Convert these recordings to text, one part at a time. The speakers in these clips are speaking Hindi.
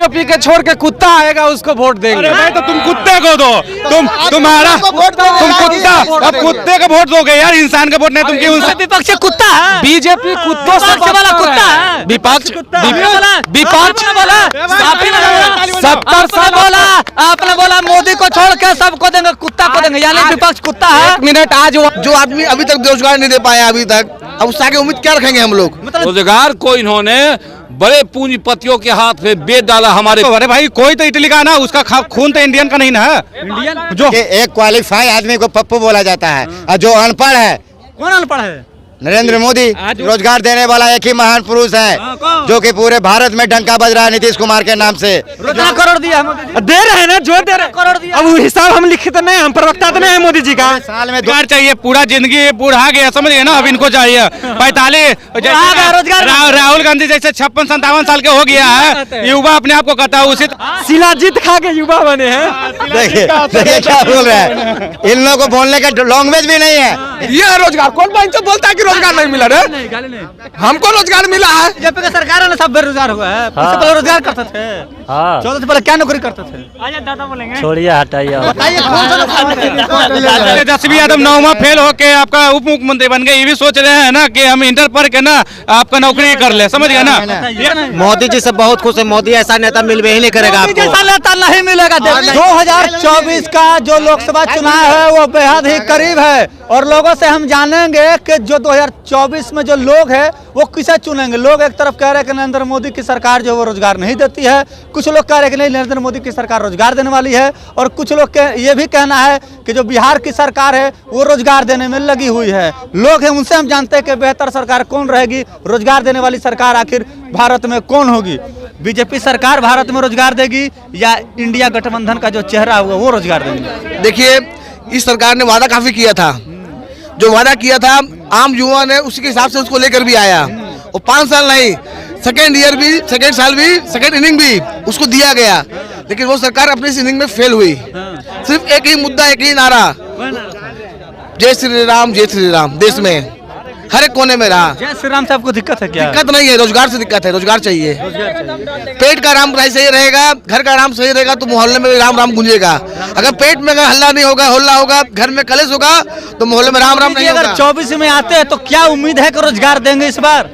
पी के छोड़ के कुत्ता आएगा उसको वोट देंगे। अरे भाई तो तुम कुत्ते को दो, तुम्हारा तुम कुत्ता, अब कुत्ते को वोट दोगे यार, इंसान का वोट नहीं। तुम क्यों विपक्ष कुत्ता है, बीजेपी कुत्तों से वाला कुत्ता है, विपक्ष विपक्ष बोला 70 साल बोला, आपने बोला मोदी को छोड़ के सबको देंगे, कुत्ता को देंगे, यानी विपक्ष कुत्ता है। एक मिनट, आज जो आदमी अभी तक रोजगार नहीं दे पाया अभी तक, अब उससे आगे उम्मीद क्या रखेंगे हम लोग? रोजगार को इन्होंने बड़े पूंजीपतियों के हाथ में बेच डाला हमारे। अरे भाई कोई तो इटली का ना, उसका खून तो इंडियन का नहीं ना है। इंडियन जो एक क्वालिफाई आदमी को पप्पू बोला जाता है, और जो अनपढ़ है, कौन अनपढ़ है? नरेंद्र मोदी रोजगार देने वाला एक ही महान पुरुष है, जो कि पूरे भारत में डंका बज रहा है नीतीश कुमार के नाम से। रोजगार करोड़ दिया दे रहे हैं ना, जो दे रहे करोड़ दिया। अब हिसाब हम लिखित नहीं, हम प्रवक्ता तो नहीं है मोदी जी का। साल में रोजगार चाहिए, पूरा जिंदगी बूढ़ा गया समझिए ना, अब इनको चाहिए 45। राहुल गांधी जैसे 56-57 साल के हो गया है, युवा अपने आप को कहता है उसी शिलाजीत खा के युवा बने हैं। देखिए क्या बोल रहे हैं, इन लोगों को बोलने का लैंग्वेज भी नहीं है। ये रोजगार कौन बैंक से बोलता है कि रोजगार नहीं मिला रे? हमको रोजगार मिला है। बीजेपी का सरकार है ना, सब बेरोजगार हुआ है। उससे पहले रोजगार करते थे, 14 से पहले क्या नौकरी करते थे? छोड़िए हटाइए। बताइए कौन सा तेजस्वी यादव 9वां फेल होके आपका उप मुख्यमंत्री बन गए, ये भी सोच रहे हैं ना कि हम इंटर पढ़ के ना आपका नौकरी कर ले, समझ गए ना। मोदी जी से बहुत खुश है, मोदी ऐसा नेता मिलवे ही नहीं करेगा आपको। जैसा नेता नहीं मिलेगा। 2024 का जो लोकसभा चुनाव है वो बेहद ही करीब है, और लोगों से हम जानेंगे कि जो 2024 में जो लोग हैं वो किसे चुनेंगे। लोग एक तरफ कह रहे हैं कि नरेंद्र मोदी की सरकार जो वो रोजगार नहीं देती है, कुछ लोग कह रहे हैं कि नहीं नरेंद्र मोदी की सरकार रोजगार देने वाली है, और कुछ लोग के ये भी कहना है कि जो बिहार की सरकार है वो रोजगार देने में लगी हुई है। लोग हैं, उनसे हम जानते हैं कि बेहतर सरकार कौन रहेगी, रोजगार देने वाली सरकार आखिर भारत में कौन होगी। बीजेपी सरकार भारत में रोजगार देगी या इंडिया गठबंधन का जो चेहरा हुआ वो रोजगार देंगे? देखिए, इस सरकार ने वादा काफी किया था, जो वादा किया था आम युवा ने उसी के हिसाब से उसको लेकर भी आया, और 5 साल नहीं, सेकेंड ईयर भी, सेकेंड साल भी, सेकेंड इनिंग भी उसको दिया गया, लेकिन वो सरकार अपनी इस इनिंग में फेल हुई। सिर्फ एक ही मुद्दा, एक ही नारा, जय श्री राम, जय श्री राम, देश में हर एक कोने में रहा। जय श्री राम से आपको दिक्कत है क्या? दिक्कत नहीं है, रोजगार से दिक्कत है, रोजगार चाहिए। पेट का आराम सही रहेगा, घर का आराम सही रहेगा तो मोहल्ले में राम राम गूंजेगा। अगर पेट में हल्ला नहीं होगा, हल्ला होगा, घर में कलेश होगा तो मोहल्ले में राम राम नहीं होगा। अगर 24 में आते हैं तो क्या उम्मीद है कि रोजगार देंगे इस बार?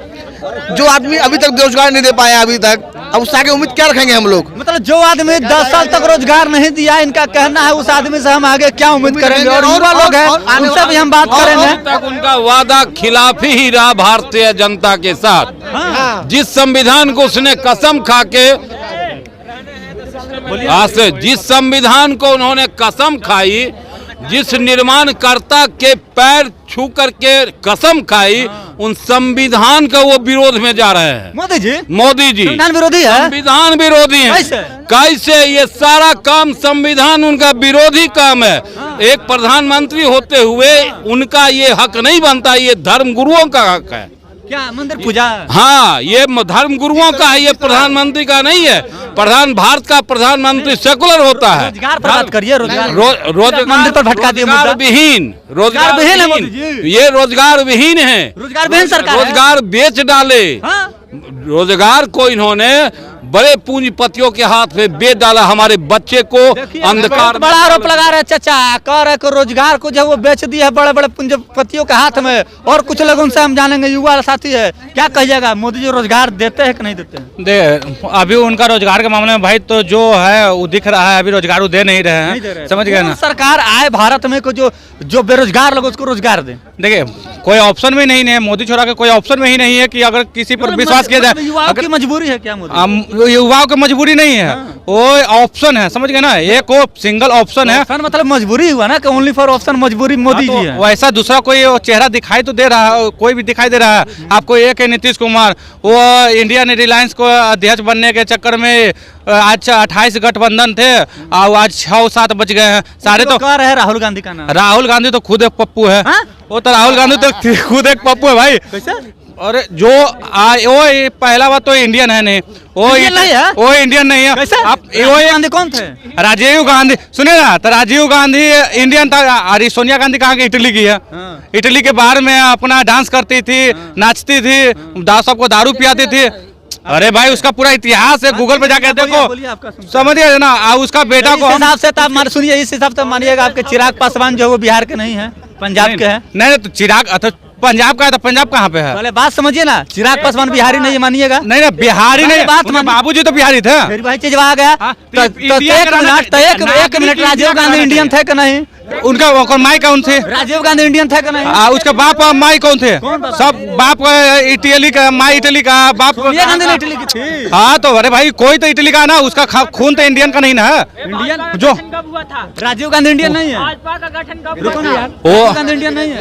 जो आदमी अभी तक रोजगार नहीं दे पाया अभी तक, अब उससे आगे उम्मीद क्या रखेंगे हम लोग? मतलब जो आदमी 10 साल तक रोजगार नहीं दिया, इनका कहना है उस आदमी से हम आगे क्या उम्मीद करेंगे? और युवा लोग हैं, उनसे भी हम बात करेंगे। तक उनका वादा खिलाफ ही रहा भारतीय जनता के साथ। जिस संविधान को उसने कसम खा के जिस संविधान को उन्होंने कसम खाई, जिस निर्माणकर्ता के पैर छू करके कसम खाई, उन संविधान का वो विरोध में जा रहे हैं। मोदी जी संविधान विरोधी है, संविधान विरोधी है। कैसे? ये सारा काम संविधान उनका विरोधी काम है। एक प्रधानमंत्री होते हुए उनका ये हक नहीं बनता, ये धर्म गुरुओं का हक है। क्या मंदिर पूजा? हाँ, ये धर्म गुरुओं का है, ये प्रधानमंत्री का नहीं है। भारत का प्रधानमंत्री सेकुलर होता है। रोजगार पर बात करिए। मंदिर पर भटका दिए। रोजगार विहीन, ये रोजगार विहीन है। रोजगार विहीन सरकार, रोजगार बेच डाले। रोजगार को इन्होंने बड़े पूंजीपतियों के हाथ में बेच डाला, हमारे बच्चे को अंधकार। बड़ा आरोप लगा रहे चाचा, कह रहे कि रोजगार को जो वो बेच दिया है बड़े बड़े पूंजीपतियों के हाथ में। और कुछ लोग उनसे हम जानेंगे, युवा साथी है, क्या कहिएगा? मोदी जी रोजगार देते हैं कि नहीं देते? अभी उनका रोजगार के मामले में भाई तो जो है वो दिख रहा है, अभी रोजगार वो दे नहीं रहे हैं, समझ गए ना। सरकार आए भारत में को जो बेरोजगार लोग उसको रोजगार दे। देखिए, कोई ऑप्शन में नहीं है, मोदी छोड़ा के कोई ऑप्शन में ही नहीं है कि अगर किसी पर विश्वास किया जाए। युवाओं की मजबूरी है क्या? युवाओं की मजबूरी नहीं है, वो ऑप्शन है, समझ गए ना। एक वो सिंगल ऑप्शन है, मतलब मजबूरी हुआ ना कि ओनली फॉर ऑप्शन मजबूरी मोदी जी है। वैसा दूसरा कोई चेहरा दिखाई तो दे रहा है, कोई भी दिखाई दे रहा है आपको। एक है नीतीश कुमार, वो इंडियन रिलायंस को अध्यक्ष बनने के चक्कर में आज 28 गठबंधन थे और आज 6-7 बच गए हैं सारे। तो कह रहे हैं राहुल गांधी का नाम। राहुल गांधी तो खुद एक पप्पू है। वो तो राहुल गांधी तो खुद एक पप्पू है भाई। और जो वो पहला बात तो इंडियन है नहीं, वो इंडियन नहीं है। आप गांधी कौन थे? राजीव गांधी, सुने ना, तो राजीव गांधी इंडियन था। अरे सोनिया गांधी कहाँ की? इटली की है। इटली के बाहर में अपना डांस करती थी, नाचती थी, सबको दारू पियाती थी। अरे भाई उसका पूरा इतिहास है, गूगल पे जाके देखो, समझिए ना। उसका बेटा को इस हिसाब से तो आप सुनिए, इस हिसाब से मानिएगा आपके चिराग पासवान जो है वो बिहार के नहीं है, पंजाब के हैं। नहीं तो चिराग पंजाब का है, तो पंजाब कहाँ पे है? पहले बात समझिए ना, चिराग पासवान बिहारी नहीं मानिएगा? नहीं बिहारी नहीं, बात बाबूजी तो बिहारी थे। फिर वही चीज आ गया। तो एक मिनट, राजीव गांधी इंडियन थे कि नहीं? उनका माई कौन थे? राजीव गांधी इंडियन थे कि नहीं? उसका बाप माई कौन थे? सब बाप इटली का, माई इटली का, बाप सोनिया गांधी ने इटली की थी। हाँ तो अरे भाई कोई तो इटली का ना, उसका खून तो इंडियन का नहीं ना है। इंडियन जो राजीव गांधी इंडियन नहीं है, भाजपा का गठन कब रुको ना यार, वो राजीव गांधी इंडियन नहीं है।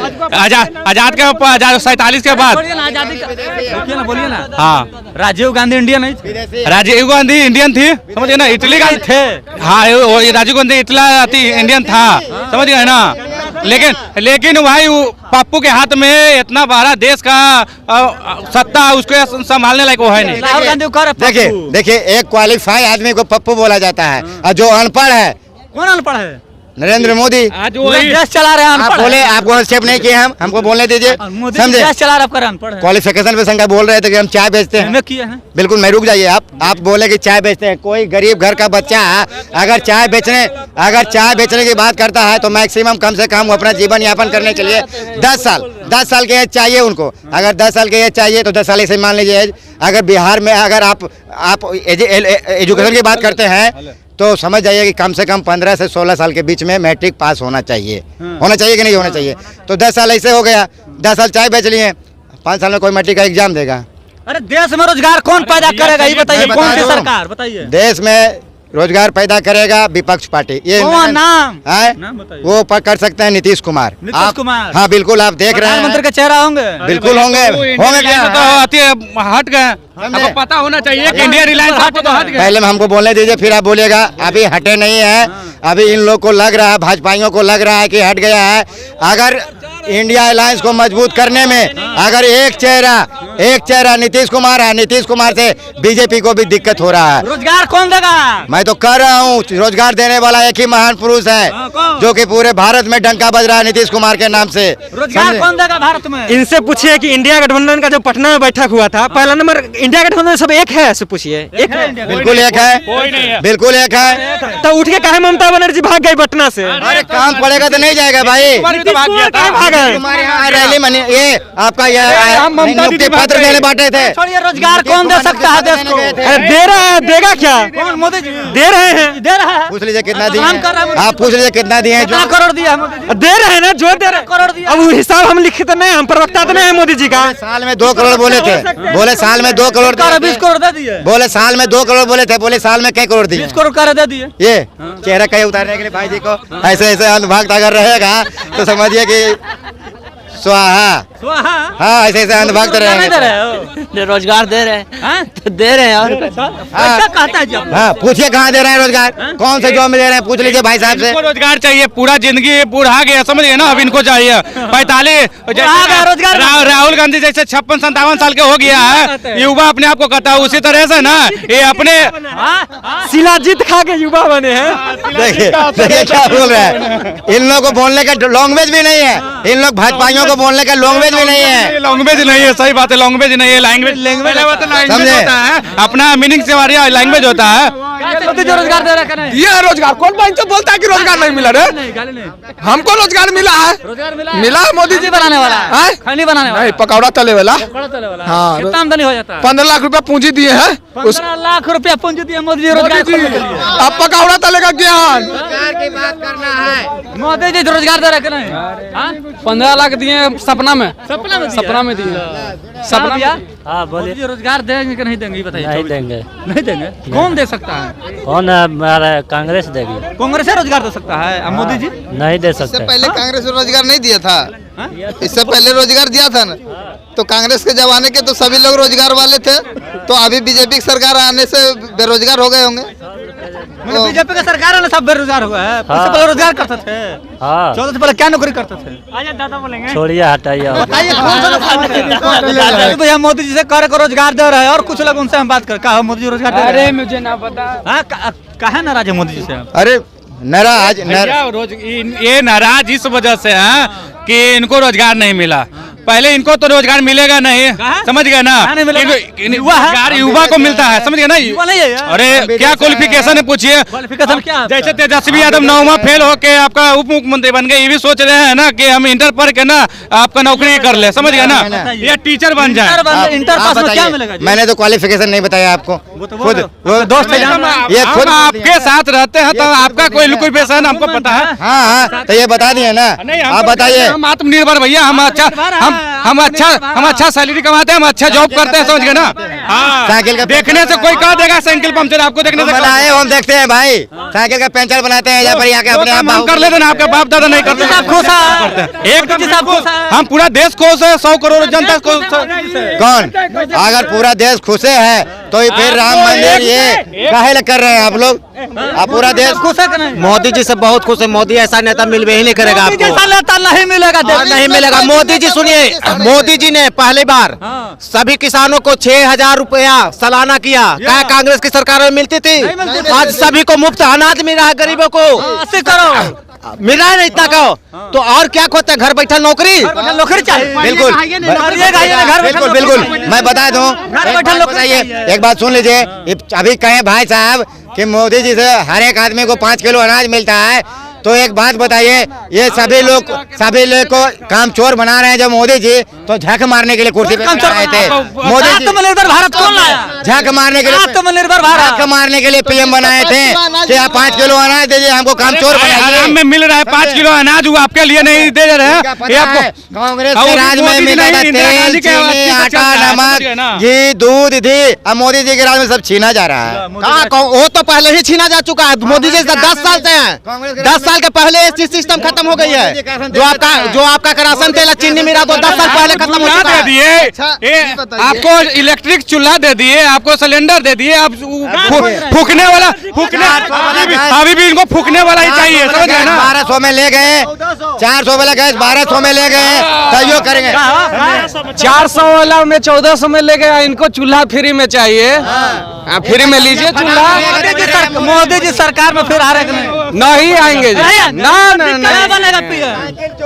आजाद के 47 के बाद, बोलिए ना, आजादी का रुकिए ना, बोलिए ना। हाँ राजीव गांधी इंडियन नहीं थे। राजीव गांधी इंडियन थी, समझिए ना, इटली का थे। हाँ राजीव गांधी इटली इंडियन था, समझिए ना। लेकिन भाई पप्पू के हाथ में इतना बड़ा देश का सत्ता, उसको संभालने लायक वो है नहीं। राहुल गांधी को देखिए एक क्वालिफाई आदमी को पप्पू बोला जाता है, और जो अनपढ़ है, कौन अनपढ़ है? नरेंद्र मोदी। आज देश चला रहे हैं, आप बोले, आपको हस्तक्षेप नहीं किए, हमको बोलने दीजिए, मोदी समझे? देश चला रहे, आपका अनपढ़ है। क्वालिफिकेशन पे शंका बोल रहे थे कि हम चाय बेचते हैं। हमें किए हैं। बिल्कुल मैं रुक जाइए, आप बोले कि चाय बेचते हैं। कोई गरीब घर का बच्चा अगर चाय बेचने की बात करता है तो मैक्सिमम कम से कम अपना जीवन यापन करने के लिए 10 साल की एज चाहिए उनको। अगर 10 साल की एज चाहिए तो 10 साल से मान लीजिए एज। अगर बिहार में अगर आप एजुकेशन की बात करते हैं तो समझ जाइए कि कम से कम 15 से 16 साल के बीच में मैट्रिक पास होना चाहिए। होना चाहिए कि नहीं होना चाहिए? तो 10 साल ऐसे हो गया, 10 साल चाय बेच लिए, 5 साल में कोई मैट्रिक का एग्जाम देगा? अरे देश में रोजगार कौन पैदा करेगा ये बताइए, कौन सी सरकार बताइए? देश में रोजगार पैदा करेगा विपक्ष पार्टी। ये नाम है, नाम बताइए। वो कर सकते हैं नीतीश कुमार। कुमार, हाँ बिल्कुल, आप देख रहे हैं प्रधानमंत्री का चेहरा होंगे। बिल्कुल होंगे क्या? हट गए, आपको पता होना चाहिए कि इंडिया रिलायंस हट गए। पहले में हमको बोलने दीजिए, फिर आप बोलिएगा। अभी हटे नहीं है, अभी इन लोग को लग रहा है, भाजपाइयों को लग रहा है कि हट गया है। अगर इंडिया अलायंस को मजबूत करने में अगर एक चेहरा नीतीश कुमार है, नीतीश कुमार से बीजेपी को भी दिक्कत हो रहा है। रोजगार कौन देगा? मैं तो कर रहा हूँ, रोजगार देने वाला एक ही महान पुरुष है जो कि पूरे भारत में डंका बज रहा है नीतीश कुमार के नाम से। रोजगार कौन देगा भारत में? इनसे पूछिए कि इंडिया गठबंधन का जो पटना में बैठक हुआ था, पहला नंबर इंडिया गठबंधन सब एक है, ऐसे पूछिए। एक है, बिल्कुल एक है, बिल्कुल एक है। तो उठ के कहे ममता बनर्जी भाग गई पटना से? अरे काम पड़ेगा तो नहीं जाएगा भाई। तुम्हारे यहाँ रैली मनी, ये आपका नियुक्ति पत्र देने बांटे थे। छोड़िए, रोजगार कौन दे सकता है देश को? दे रहा है, देगा क्या? कौन? मोदी जी दे रहे हैं, दे रहा है। पूछ लीजिए कितना दिए काम कर रहा है हैं, मोदी। आप पूछ लीजिए कितना दिए हैं। कितना करोड़ दिया है मोदी जी? दे रहे हैं ना, जो दे रहे हैं। करोड़ दिया। अब वो हिसाब हम लिखे तो नहीं, हम प्रवक्ता तो नहीं है मोदी जी का। साल में 2 करोड़ बोले थे, बोले साल में 2 करोड़, 20 करोड़ दे दिए। बोले साल में 2 करोड़ बोले थे, बोले साल में कई करोड़ दिए? 20 करोड़ कर दे दिए। ये चेहरा कहीं उतारने के लिए भाई जी को ऐसे अंधभक्त अगर रहेगा तो समझिए कि स्वाहा। हाँ ऐसे अंधभक्त रहेंगे। रोजगार दे रहे हैं, तो दे रहे हैं। और क्या कहता है जी आप? हाँ पूछिए कहाँ दे रहे हैं रोजगार, कौन से जॉब में दे रहे हैं, पूछ लीजिए भाई साहब से। इनको रोजगार चाहिए, पूरा जिंदगी बूढ़ा गया, समझिए ना। अब इनको चाहिए 45 रोजगार। राहुल गांधी जैसे 56-57 साल के हो गया है, युवा अपने आप को कहता है, उसी तरह से ना ये अपने शिलाजीत खा के युवा बने हैं। देखिए क्या बोल रहे हैं, इन लोगों को बोलने का लैंग्वेज भी नहीं है, इन लोग भाजपाइयों को बोलने का लैंग्वेज भी नहीं है। लैंग्वेज नहीं है, सही बात है, लैंग्वेज नहीं है। लैंग्वेज होता है, अपना मीनिंग से हमारी लैंग्वेज होता है। जो रोजगार दे रहा है ये रोजगार कौन बैंक से बोलता है कि रोजगार नहीं मिला रे? हमको रोजगार मिला है, रोजगार मिला है। मोदी जी बनाने वाला है, खैनी बनाने वाला, नहीं पकौड़ा तले वाला। हाँ, कितना आमदनी हो जाता है? 15 लाख रुपया पूंजी दिए हैं। 15 लाख रुपया पूंजी दिए मोदी जी रोजगार के लिए। अब पकौड़ा तले का ज्ञान। की बात करना है, मोदी जी रोजगार दे रहे कि नहीं? 15 लाख दिए सपना में, सपना में दिए। सपना दिया। हाँ मोदी जी रोजगार देंगे कि नहीं देंगे ये बताइए। नहीं देंगे। नहीं देंगे? कौन दे सकता है? कौन कांग्रेस देगी? कांग्रेस रोजगार दे सकता है, अब मोदी जी नहीं दे सकते। पहले कांग्रेस रोजगार नहीं दिया था, इससे पहले रोजगार दिया था ना। तो कांग्रेस के जमाने के तो सभी लोग रोजगार वाले थे, तो अभी बीजेपी की सरकार आने से बेरोजगार हो गए होंगे। बीजेपी का सरकार है ना, सब बेरोजगार हुआ है। इससे पहले रोजगार करते थे। हाँ 14 से पहले क्या नौकरी करते थे? छोड़िए, हटाइए। बताइए कौन सा भैया मोदी जी से कर रोजगार दे रहे हैं, और कुछ लोग उनसे हम बात कर, कहा मोदी जी रोजगार दे रहे हैं? अरे मुझे ना पता। कहा नाराज है मोदी जी से? अरे नाराज ये नाराज इस वजह से है कि इनको रोजगार नहीं मिला। पहले इनको तो रोजगार मिलेगा नहीं, समझ गए ना? रोजगार युवा को मिलता है, समझ गए ना? अरे क्या क्वालिफिकेशन है पूछिए। जैसे तेजस्वी यादव 9वां फेल होके आपका उप मुख्यमंत्री बन गए, ये भी सोच रहे हैं ना कि हम इंटर पढ़ के ना आपका नौकरी कर ले, समझ गए ना? ये टीचर बन जाए। इंटर पास में क्या मिलेगा? मैंने तो क्वालिफिकेशन नहीं बताया आपको, खुद दोस्त ये खुद आपके साथ रहते हैं तो आपका कोई क्वालिफिकेशन हमको पता है। हाँ, तो ये बता दिए ना, आप बताइए। हम आत्मनिर्भर भैया, हम अच्छा सैलरी कमाते हैं, हम अच्छा जॉब करते हैं, समझ गए ना? साइकिल का देखने से कोई कह देगा साइकिल पंचर, आपको देखने से बनाए हम देखते हैं भाई, साइकिल का पंचर बनाते हैं यहाँ पर आके अपने आप कर लेते ना, आपके बाप दादा नहीं करते। हम पूरा देश खुश है, 100 करोड़ जनता खुश। कौन? अगर पूरा देश खुश है तो फिर राम मंदिर ये काहे कर रहे हैं आप लोग? आप पूरा देश खुश है? मोदी जी से बहुत खुश है। मोदी ऐसा नेता मिल ही नहीं करेगा आपको, नेता नहीं मिलेगा, नहीं मिलेगा। मोदी जी सुनिए, मोदी जी ने पहली बार सभी किसानों को 6,000 रुपया सालाना किया। क्या कांग्रेस की सरकार में मिलती थी? आज सभी को मुफ्त अनाज मिल रहा है, गरीबों को 80 करोड़ मिल रहा है ना, इतना का। तो और क्या खोते? घर बैठा नौकरी चाहिए। बिल्कुल बिल्कुल, मैं बता दूं, बताइए एक बात सुन लीजिए। अभी कहें भाई साहब कि मोदी जी से हर एक आदमी को 5 किलो अनाज मिलता है, तो एक बात बताइए, ये सभी लोग को काम चोर बना रहे हैं जो मोदी जी तो झक मारने के लिए कुर्सी पे आए थे। मोदी जी आत्मनिर्भर भारत कौन लाया? झक मारने के लिए, आत्मनिर्भर भारत झक मारने के लिए पीएम बनाए थे कि आप 5 किलो अनाज दीजिए, हमको काम चोर बनाइए। में मिल रहा है 5 किलो अनाज, वो आपके लिए नहीं दे रहे हैं। कांग्रेस के राज में मिला था तेल, चीनी, आटा, नमक, घी, दूध, घी। अब मोदी जी के राज में सब छीना जा रहा है। वो तो पहले ही छीना जा चुका है। मोदी जी 10 साल से हैं, 10 साल के पहले ये सिस्टम खत्म हो गई है। जो आपका राशन तेल चीनी मिला तो 10 साल पहले खत्म हो चुका है। आपको इलेक्ट्रिक चूल्हा दे दिए, आपको सिलेंडर दे दिए, आप फूकने वाला अभी भी इनको फूकने वाला ही चाहिए, समझ गए ना? 1200 में ले गए, 400 वाला गैस 1200 में ले गए, तैयो करेंगे। 400 वाला में 1400 में ले गया, इनको चूल्हा फ्री में चाहिए। फ्री में लीजिए चूल्हा। मोदी जी सरकार में फिर आ रहे नहीं आएंगे जी, ना बनेगा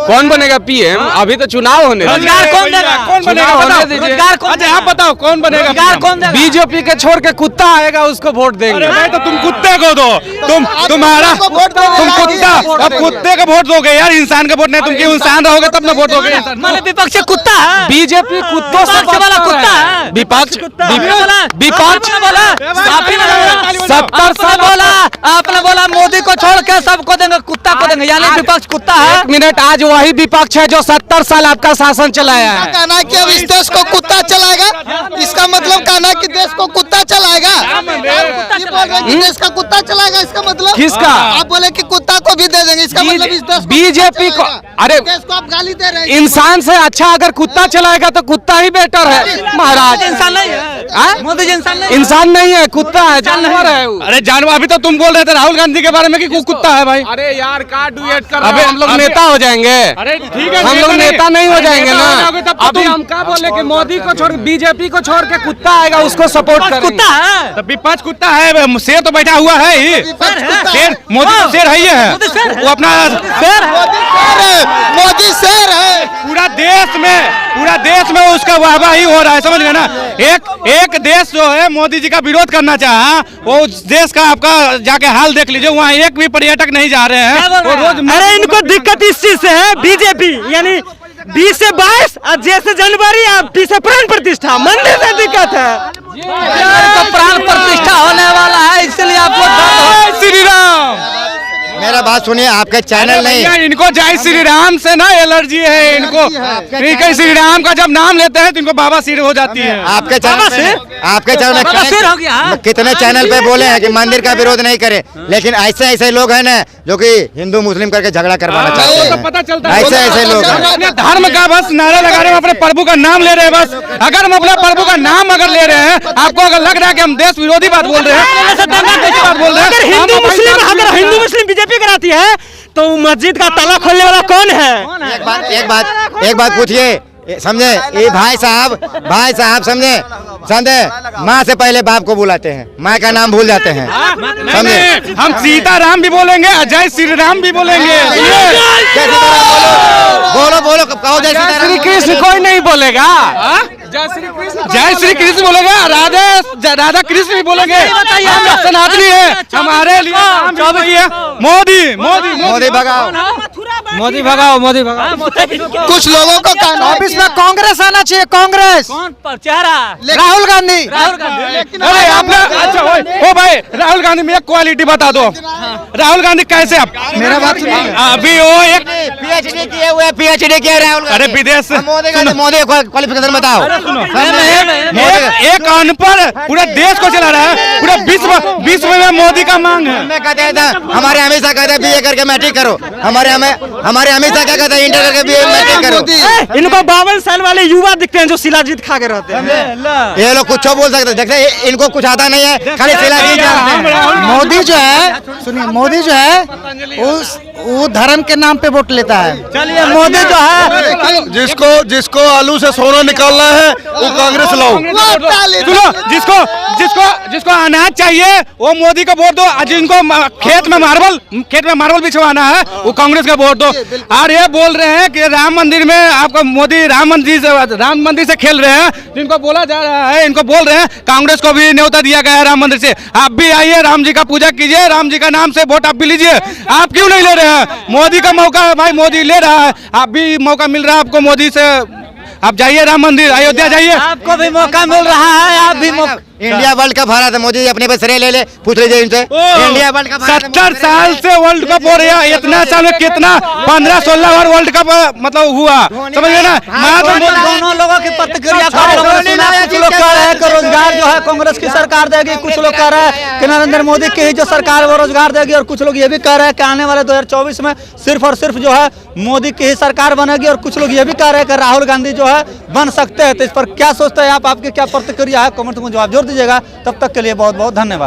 कौन बनेगा पीएम? अभी तो चुनाव होने दीजिए। रोजगार कौन देगा? कौन बनेगा? होने दीजिए। रोजगार कौन अच्छा आप बताओ कौन बनेगा? रोजगार कौन देगा? बीजेपी के छोड़ के कुत्ता आएगा, उसको वोट देंगे। भाई तो तुम कुत्ते को दो, तुम कुत्ता, अब कुत्ते का वोट दोगे यार, इंसान का वोट नहीं। तुम क्यों इंसान रहोगे तब ना वोट दोगे? विपक्ष कुत्ता है, बीजेपी कुत्तों से वाला कुत्ता है। विपक्ष विपक्ष बोला 70 साल बोला, आपने बोला मोदी को छोड़ के सबको देंगे, कुत्ता को देंगे, यानी विपक्ष कुत्ता है। 1 मिनट, आज वही विपक्ष है जो 70 साल आपका शासन चलाया है। कहना कि अब इस देश को कुत्ता चलाएगा, इसका मतलब कहना कि देश को कुत्ता चलाएगा। ये बोल रहे कि देश का कुत्ता चलाएगा, इसका मतलब किसका? आप बोले कि कुत्ता को भी दे देंगे, इसका मतलब इस देश को बीजेपी को, अरे देश को आप गाली दे रहे हैं। इंसान से अच्छा अगर कुत्ता चलाएगा तो कुत्ता ही बेटर है महाराज। इंसान नहीं है, मोदी जी इंसान नहीं, इंसान नहीं है, कुत्ता है, जानवर है वो। अरे जानवर, अभी तो तुम बोल रहे थे राहुल गांधी के बारे में कि कुत्ता है भाई। अरे यार का डुएट कर रहे हो? हम लोग नेता हो जाएंगे। अरे ठीक है, हम लोग नेता नहीं हो जाएंगे ना। अभी अभी हम क्या बोले कि मोदी को छोड़ बीजेपी को छोड़ के कुत्ता आएगा, उसको सपोर्ट करेंगे। कुत्ता है, तो विपक्ष कुत्ता है, शेर तो बैठा हुआ है ही। शेर मोदी तो शेर है ही है, वो अपना शेर है, मोदी शेर है। पूरा देश में उसका वाहवाही हो रहा है, समझ गए ना? एक देश जो है मोदी जी का विरोध करना चाहा, वो उस देश का आपका जाके हाल देख लीजिए, वहाँ एक भी पर्यटक नहीं जा रहे हैं। वो रोज अरे इनको दिक्कत इस चीज से है, बीजेपी यानी 20 से 22 और जैसे जनवरी 20 से प्राण प्रतिष्ठा मंदिर से दिक्कत है। प्राण प्रतिष्ठा होने वाला है, इसलिए आपको श्री राम। मेरा बात सुनिए, आपके चैनल नहीं, इनको जय श्री राम से ना एलर्जी है इनको। इनके श्री राम का जब नाम लेते हैं तो इनको बाबा सिर हो जाती है। आपके चैनल सिर हो गया। में कितने चैनल पे बोले हैं कि मंदिर का विरोध नहीं करे, लेकिन ऐसे लोग हैं ना जो कि हिंदू मुस्लिम करके झगड़ा करवाना चाहते हैं। पता चलता है ऐसे लोग हैं। अपने धर्म का बस नारा लगा रहे हैं, अपने प्रभु का नाम ले रहे हैं बस। अगर हम अपने प्रभु का नाम अगर ले रहे हैं, आपको अगर लग रहा है कि हम देश विरोधी बात बोल रहे हैं, बात बोल रहे हैं, अगर हिंदू मुस्लिम बीजेपी कराती है तो मस्जिद का ताला खोलने वाला कौन है? एक बात पूछिए, समझे? ये भाई साहब समझे माँ से पहले बाप को बुलाते हैं, माँ का नाम भूल जाते हैं, समझे? हम सीताराम भी बोलेंगे, जय श्री राम भी बोलेंगे। बोलो कहो जय सीताराम। श्री कृष्ण कोई नहीं बोलेगा। जय श्री कृष्ण बोलेंगे, राधा कृष्ण भी बोलेंगे। हम सनातनी है, हमारे लिए मोदी भगाओ। मोदी भगाओ, मोदी भगाओ। कुछ लोगों को ऑफिस में कांग्रेस आना चाहिए, कांग्रेस। कौन पर चेहरा? राहुल गांधी। अरे आपने अच्छा ओ भाई राहुल गांधी में एक क्वालिटी बता दो। राहुल गांधी कैसे आप मेरा बात सुनिए। अभी वो एक पीएचडी किए हुए पीएचडी किए राहुल गांधी। अरे विदेश से मोदी क्वालिफिकेशन बताओ। एक अनपढ़ पूरे देश को चला रहा है, पूरे विश्व में मोदी का मांग है। मैं कहते हैं हमारे हमेशा कहते हैं बीए करके मैट्रिक करो, हमारे हमेशा क्या कहते हैं इंटर करके बीए मैट्रिक करो। इनको 52 साल वाले युवा दिखते हैं जो शिलाजीत खा के रहते हैं। ये लोग कुछ बोल सकते हैं, देखते इनको कुछ आता नहीं है, खाली शिलाजीत जानते हैं। मोदी जो है, सुनिए, मोदी जो है वो धर्म के नाम पे वोट लेता है। चलिए मोदी जो है, जिसको आलू से सोना निकालना है वो कांग्रेस लाओ। सुनो, जिसको अनाज चाहिए वो मोदी को वोट दो। जिनको खेत में मार्बल बिछवाना है वो कांग्रेस का वोट दो। और ये बोल रहे हैं कि राम मंदिर में आपको मोदी राम मंदिर से खेल रहे हैं। जिनको बोला जा रहा है, इनको बोल रहे हैं कांग्रेस को भी न्योता दिया गया है राम मंदिर से। आप भी आइए, राम जी का पूजा कीजिए, राम जी का नाम से वोट आप भी लीजिए। आप क्यों नहीं ले रहे हैं? मोदी का मौका है भाई, मोदी ले रहा है, आप भी मौका मिल रहा है आपको मोदी से। आप जाइए राम मंदिर, अयोध्या जाइए। आपको भी मौका मिल रहा है, आप भी मौका। इंडिया वर्ल्ड कप हारा था, मोदी जी अपने पे श्रेय ले पूछ लीजिए इनसे। इंडिया वर्ल्ड कप 70 साल से वर्ल्ड कप हो रहा है, इतना साल में कितना 15-16 बार वर्ल्ड कप मतलब हुआ, समझिए ना। दोनों लोगों की प्रतिक्रिया कुछ लोग कह रहे हैं कि रोजगार जो है कांग्रेस की सरकार देगी, कुछ लोग कह रहे हैं कि नरेंद्र मोदी की ही जो सरकार है वो रोजगार देगी, और कुछ लोग ये भी कह रहे हैं कि आने वाले 2024 में सिर्फ और सिर्फ जो है मोदी की ही सरकार बनेगी, और कुछ लोग ये भी कह रहे हैं कि राहुल गांधी जो है बन सकते हैं। तो इस पर क्या सोचते हैं आप? आपकी क्या प्रतिक्रिया है? कमेंट में जवाब जरूर दीजिएगा। तब तक के लिए बहुत बहुत धन्यवाद।